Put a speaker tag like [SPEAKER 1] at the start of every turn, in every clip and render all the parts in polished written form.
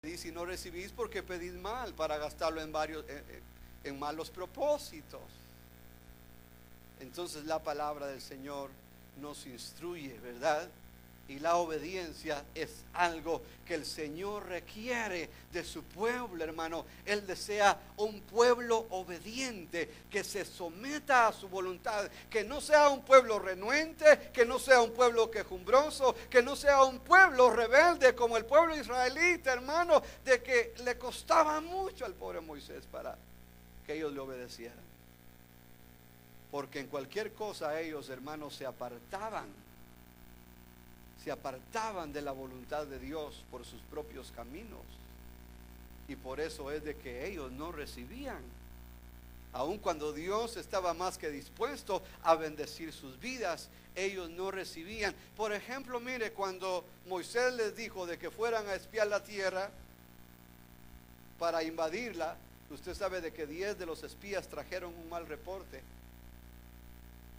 [SPEAKER 1] Y si no recibís, porque pedís mal para gastarlo en en malos propósitos. Entonces la palabra del Señor nos instruye, ¿verdad? Y la obediencia es algo que el Señor requiere de su pueblo, hermano. Él desea un pueblo obediente, que se someta a su voluntad, que no sea un pueblo renuente, que no sea un pueblo quejumbroso, que no sea un pueblo rebelde como el pueblo israelita, hermano, de que le costaba mucho al pobre Moisés para que ellos le obedecieran. Porque en cualquier cosa ellos, hermanos, se apartaban de la voluntad de Dios por sus propios caminos. Y por eso es de que ellos no recibían, aun cuando Dios estaba más que dispuesto a bendecir sus vidas, ellos no recibían. Por ejemplo, mire, cuando Moisés les dijo de que fueran a espiar la tierra para invadirla, usted sabe de que 10 de los espías trajeron un mal reporte.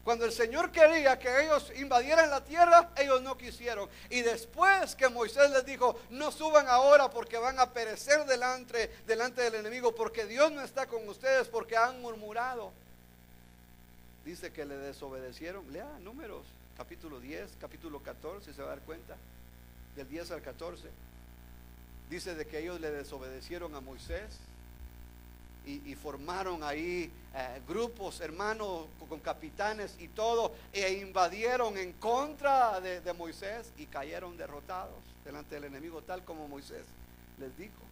[SPEAKER 1] Cuando el Señor quería que ellos invadieran la tierra, ellos no quisieron. Y después que Moisés les dijo, no suban ahora porque van a perecer delante del enemigo, porque Dios no está con ustedes, porque han murmurado. Dice que le desobedecieron. Lea Números, capítulo 10, capítulo 14, se va a dar cuenta, del 10 al 14. Dice de que ellos le desobedecieron a Moisés. Y formaron ahí grupos, hermanos, con capitanes y todo, e invadieron en contra de Moisés y cayeron derrotados delante del enemigo, tal como Moisés les dijo.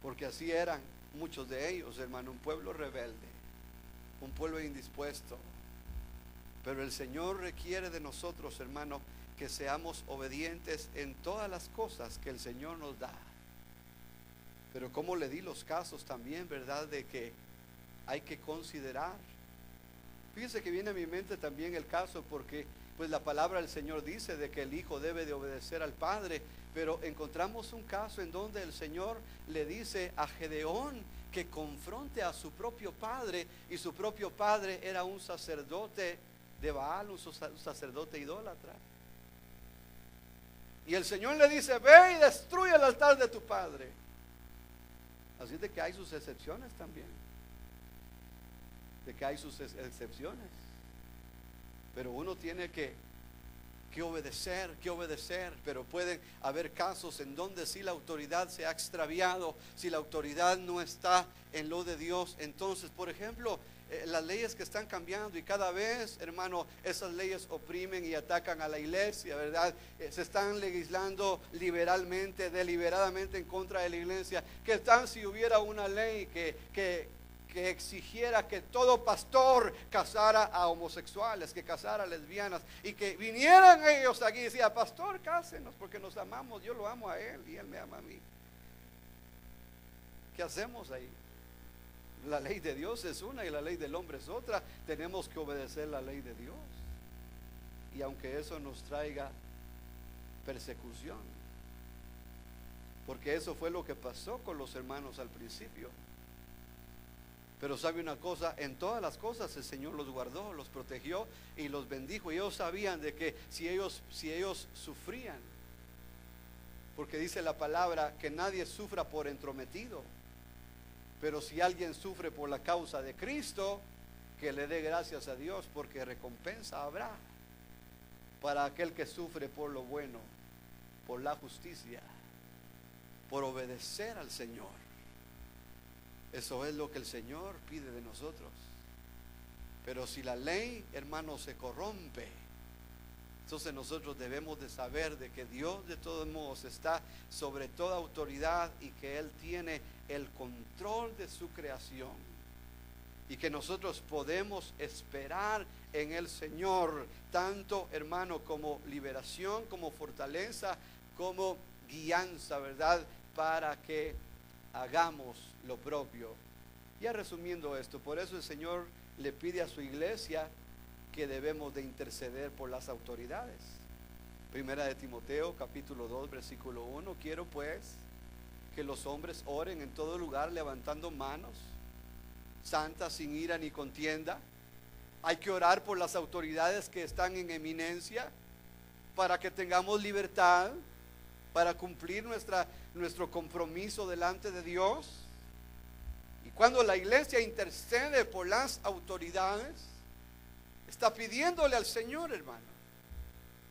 [SPEAKER 1] Porque así eran muchos de ellos, hermano, un pueblo rebelde, un pueblo indispuesto. Pero el Señor requiere de nosotros, hermano, que seamos obedientes en todas las cosas que el Señor nos da. Pero como le di los casos también, ¿verdad? De que hay que considerar. Fíjense que viene a mi mente también el caso, porque pues la palabra del Señor dice de que el Hijo debe de obedecer al Padre. Pero encontramos un caso en donde el Señor le dice a Gedeón que confronte a su propio padre, y su propio padre era un sacerdote de Baal, un sacerdote idólatra. Y el Señor le dice, ve y destruye el altar de tu padre. Así de que hay sus excepciones también, de que hay sus excepciones, pero uno tiene que obedecer, pero pueden haber casos en donde si la autoridad se ha extraviado, si la autoridad no está en lo de Dios. Entonces, por ejemplo, las leyes que están cambiando, y cada vez, hermano, esas leyes oprimen y atacan a la iglesia, ¿verdad? Se están legislando liberalmente, deliberadamente en contra de la iglesia. ¿Qué tal si hubiera una ley que exigiera que todo pastor casara a homosexuales, que casara a lesbianas, y que vinieran ellos aquí y decían, pastor, cásenos porque nos amamos, yo lo amo a él y él me ama a mí? ¿Qué hacemos ahí? La ley de Dios es una y la ley del hombre es otra. Tenemos que obedecer la ley de Dios, y aunque eso nos traiga persecución, porque eso fue lo que pasó con los hermanos al principio. Pero sabe una cosa, en todas las cosas el Señor los guardó, los protegió y los bendijo. Y ellos sabían de que si ellos sufrían, porque dice la palabra que nadie sufra por entrometido, pero si alguien sufre por la causa de Cristo, que le dé gracias a Dios, porque recompensa habrá para aquel que sufre por lo bueno, por la justicia, por obedecer al Señor. Eso es lo que el Señor pide de nosotros. Pero si la ley, hermano, se corrompe, entonces nosotros debemos de saber de que Dios de todos modos está sobre toda autoridad, y que Él tiene el control de su creación, y que nosotros podemos esperar en el Señor, tanto, hermano, como liberación, como fortaleza, como guianza, ¿verdad? Para que hagamos lo propio. Ya resumiendo esto, por eso el Señor le pide a su iglesia que debemos de interceder por las autoridades. Primera de Timoteo, capítulo 2, versículo 1. Quiero pues que los hombres oren en todo lugar, levantando manos santas, sin ira ni contienda. Hay que orar por las autoridades que están en eminencia, para que tengamos libertad, para cumplir nuestro compromiso delante de Dios. Y cuando la iglesia intercede por las autoridades, está pidiéndole al Señor, hermano,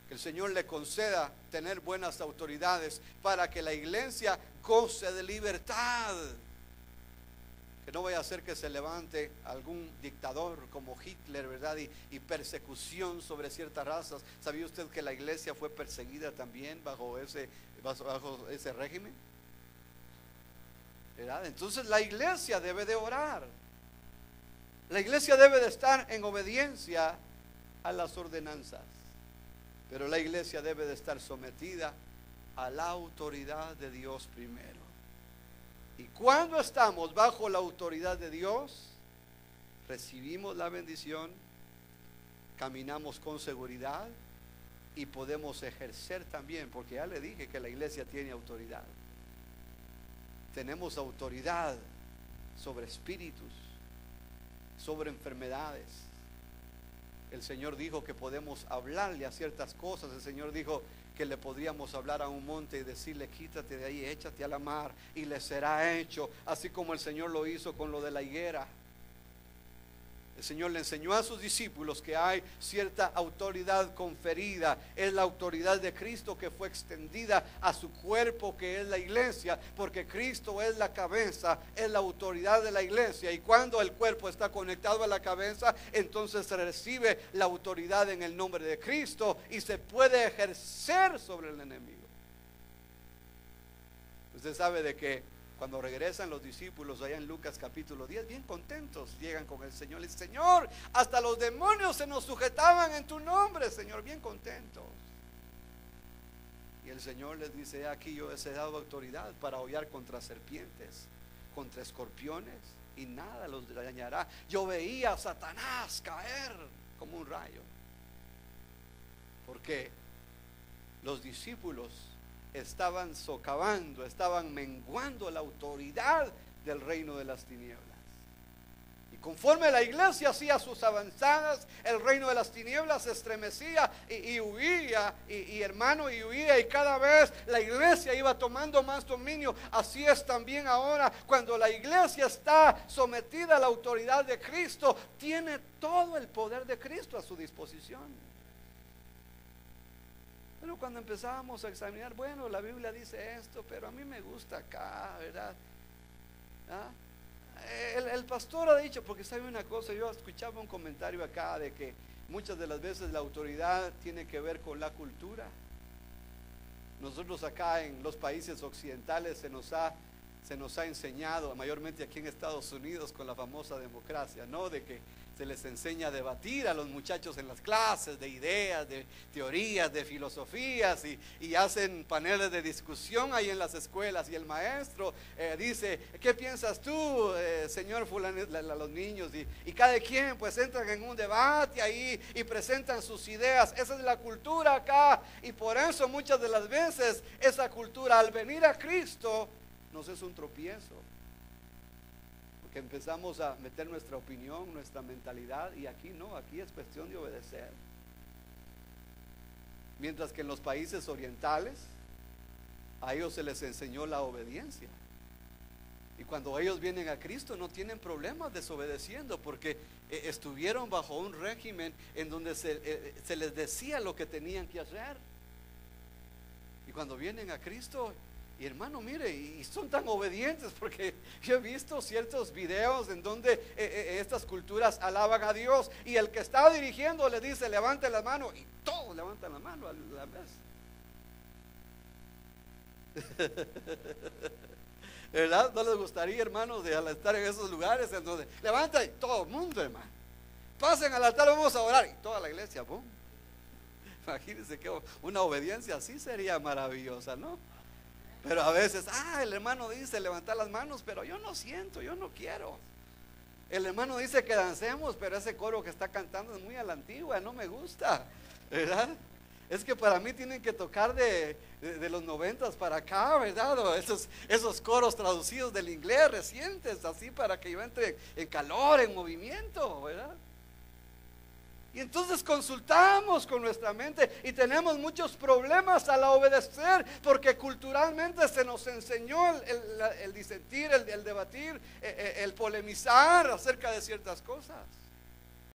[SPEAKER 1] que el Señor le conceda tener buenas autoridades para que la iglesia goce de libertad. Que no vaya a ser que se levante algún dictador como Hitler, ¿verdad? Y persecución sobre ciertas razas. ¿Sabía usted que la iglesia fue perseguida también bajo ese régimen? ¿Verdad? Entonces la iglesia debe de orar. La iglesia debe de estar en obediencia a las ordenanzas. Pero la iglesia debe de estar sometida a la autoridad de Dios primero. Y cuando estamos bajo la autoridad de Dios, recibimos la bendición, caminamos con seguridad y podemos ejercer también, porque ya le dije que la iglesia tiene autoridad. Tenemos autoridad sobre espíritus, sobre enfermedades. El Señor dijo que podemos hablarle a ciertas cosas. El Señor dijo que le podríamos hablar a un monte y decirle: quítate de ahí, échate a la mar, y le será hecho, así como el Señor lo hizo con lo de la higuera. El Señor le enseñó a sus discípulos que hay cierta autoridad conferida. Es la autoridad de Cristo que fue extendida a su cuerpo, que es la iglesia, porque Cristo es la cabeza, es la autoridad de la iglesia. Y cuando el cuerpo está conectado a la cabeza, entonces se recibe la autoridad en el nombre de Cristo y se puede ejercer sobre el enemigo. Usted sabe de que cuando regresan los discípulos allá en Lucas capítulo 10, bien contentos, llegan con el Señor. Le dicen: Señor, hasta los demonios se nos sujetaban en tu nombre, Señor, bien contentos. Y el Señor les dice: aquí yo les he dado autoridad para hollar contra serpientes, contra escorpiones, y nada los dañará. Yo veía a Satanás caer como un rayo. Porque los discípulos estaban socavando, estaban menguando la autoridad del reino de las tinieblas. Y conforme la iglesia hacía sus avanzadas, el reino de las tinieblas se estremecía y huía, y hermano, y huía, y cada vez la iglesia iba tomando más dominio. Así es también ahora, cuando la iglesia está sometida a la autoridad de Cristo, tiene todo el poder de Cristo a su disposición. Pero cuando empezábamos a examinar, bueno, la Biblia dice esto, pero a mí me gusta acá, ¿verdad? ¿Ah? El pastor ha dicho, porque sabe una cosa, yo escuchaba un comentario acá de que muchas de las veces la autoridad tiene que ver con la cultura. Nosotros acá en los países occidentales se nos ha enseñado, mayormente aquí en Estados Unidos, con la famosa democracia, ¿no? De que se les enseña a debatir a los muchachos en las clases de ideas, de teorías, de filosofías, y hacen paneles de discusión ahí en las escuelas, y el maestro dice: ¿qué piensas tú, señor fulano? Los niños, y cada quien pues entran en un debate ahí y presentan sus ideas. Esa es la cultura acá, y por eso muchas de las veces esa cultura, al venir a Cristo, nos es un tropiezo, porque empezamos a meter nuestra opinión, nuestra mentalidad, y aquí no, aquí es cuestión de obedecer. Mientras que en los países orientales, a ellos se les enseñó la obediencia, y cuando ellos vienen a Cristo no tienen problemas desobedeciendo, porque estuvieron bajo un régimen en donde se les decía lo que tenían que hacer. Y cuando vienen a Cristo, y hermano, mire, y son tan obedientes, porque yo he visto ciertos videos en donde estas culturas alaban a Dios, y el que está dirigiendo le dice: levante la mano, y todos levantan la mano a la vez. ¿Verdad? ¿No les gustaría, hermanos, de al estar en esos lugares en donde levanta y todo el mundo, hermano? Pasen al altar, vamos a orar, y toda la iglesia, ¡pum! Imagínense que una obediencia así sería maravillosa, ¿no? Pero a veces, el hermano dice levantar las manos, pero yo no siento, yo no quiero. El hermano dice que dancemos, pero ese coro que está cantando es muy a la antigua, no me gusta, ¿verdad? Es que para mí tienen que tocar de los 90s para acá, ¿verdad? O esos coros traducidos del inglés recientes, así para que yo entre en calor, en movimiento, ¿verdad? Y entonces consultamos con nuestra mente y tenemos muchos problemas al obedecer, porque culturalmente se nos enseñó el disentir, el debatir, el polemizar acerca de ciertas cosas.